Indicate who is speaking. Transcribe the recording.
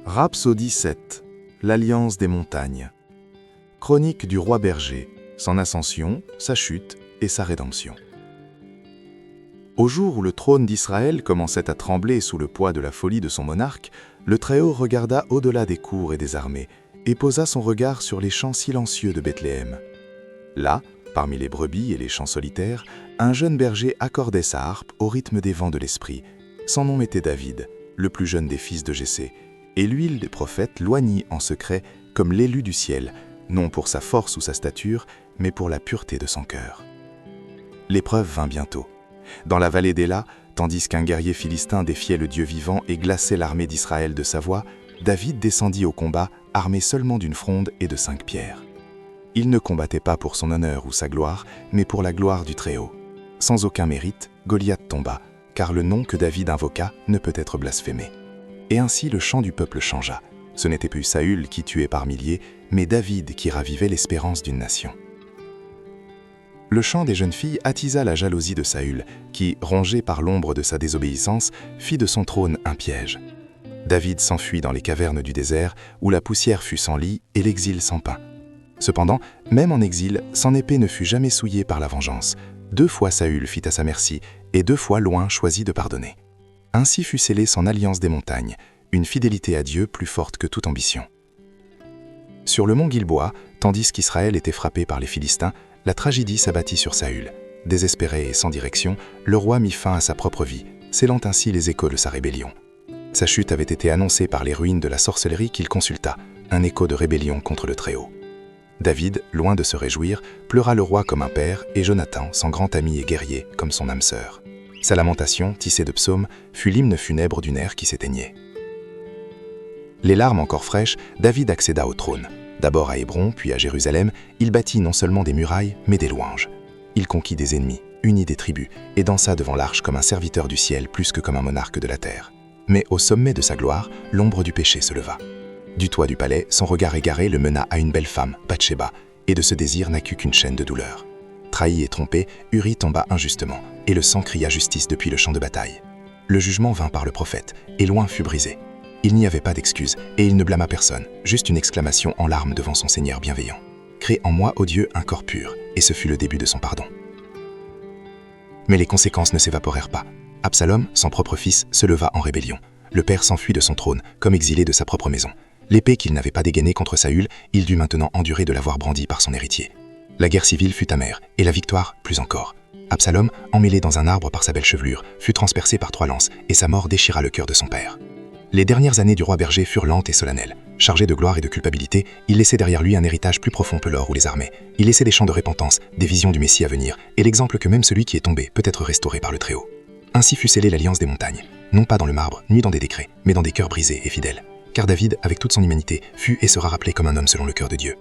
Speaker 1: Rhapsodie 7. L'Alliance des montagnes. Chronique du roi berger, son ascension, sa chute et sa rédemption. Au jour où le trône d'Israël commençait à trembler sous le poids de la folie de son monarque, le Très-Haut regarda au-delà des cours et des armées et posa son regard sur les champs silencieux de Bethléem. Là, parmi les brebis et les champs solitaires, un jeune berger accordait sa harpe au rythme des vents de l'esprit. Son nom était David, le plus jeune des fils de Jessé, et l'huile des prophètes l'oignit en secret comme l'élu du ciel, non pour sa force ou sa stature, mais pour la pureté de son cœur. L'épreuve vint bientôt. Dans la vallée d'Éla, tandis qu'un guerrier philistin défiait le Dieu vivant et glaçait l'armée d'Israël de sa voix, David descendit au combat, armé seulement d'une fronde et de 5 pierres. Il ne combattait pas pour son honneur ou sa gloire, mais pour la gloire du Très-Haut. Sans aucun mérite, Goliath tomba, car le nom que David invoqua ne peut être blasphémé. Et ainsi le chant du peuple changea. Ce n'était plus Saül qui tuait par milliers, mais David qui ravivait l'espérance d'une nation. Le chant des jeunes filles attisa la jalousie de Saül, qui, rongé par l'ombre de sa désobéissance, fit de son trône un piège. David s'enfuit dans les cavernes du désert, où la poussière fut sans lit et l'exil sans pain. Cependant, même en exil, son épée ne fut jamais souillée par la vengeance. 2 fois Saül fit à sa merci, et 2 fois loin choisit de pardonner. Ainsi fut scellée son alliance des montagnes, une fidélité à Dieu plus forte que toute ambition. Sur le mont Gilboa, tandis qu'Israël était frappé par les Philistins, la tragédie s'abattit sur Saül. Désespéré et sans direction, le roi mit fin à sa propre vie, scellant ainsi les échos de sa rébellion. Sa chute avait été annoncée par les ruines de la sorcellerie qu'il consulta, un écho de rébellion contre le Très-Haut. David, loin de se réjouir, pleura le roi comme un père et Jonathan, son grand ami et guerrier, comme son âme sœur. Sa lamentation, tissée de psaumes, fut l'hymne funèbre d'une ère qui s'éteignait. Les larmes encore fraîches, David accéda au trône. D'abord à Hébron, puis à Jérusalem, il bâtit non seulement des murailles, mais des louanges. Il conquit des ennemis, unit des tribus, et dansa devant l'arche comme un serviteur du ciel plus que comme un monarque de la terre. Mais au sommet de sa gloire, l'ombre du péché se leva. Du toit du palais, son regard égaré le mena à une belle femme, Bathsheba, et de ce désir naquit qu'une chaîne de douleur. Trahi et trompé, Uri tomba injustement, et le sang cria justice depuis le champ de bataille. Le jugement vint par le prophète, et loin fut brisé. Il n'y avait pas d'excuse, et il ne blâma personne, juste une exclamation en larmes devant son Seigneur bienveillant. « Crée en moi, ô Dieu, un corps pur », et ce fut le début de son pardon. Mais les conséquences ne s'évaporèrent pas. Absalom, son propre fils, se leva en rébellion. Le père s'enfuit de son trône, comme exilé de sa propre maison. L'épée qu'il n'avait pas dégainée contre Saül, il dut maintenant endurer de l'avoir brandie par son héritier. La guerre civile fut amère, et la victoire plus encore. Absalom, emmêlé dans un arbre par sa belle chevelure, fut transpercé par 3 lances, et sa mort déchira le cœur de son père. Les dernières années du roi berger furent lentes et solennelles. Chargé de gloire et de culpabilité, il laissait derrière lui un héritage plus profond que l'or ou les armées. Il laissait des chants de repentance, des visions du Messie à venir, et l'exemple que même celui qui est tombé peut être restauré par le Très-Haut. Ainsi fut scellée l'alliance des montagnes, non pas dans le marbre, ni dans des décrets, mais dans des cœurs brisés et fidèles. Car David, avec toute son humanité, fut et sera rappelé comme un homme selon le cœur de Dieu.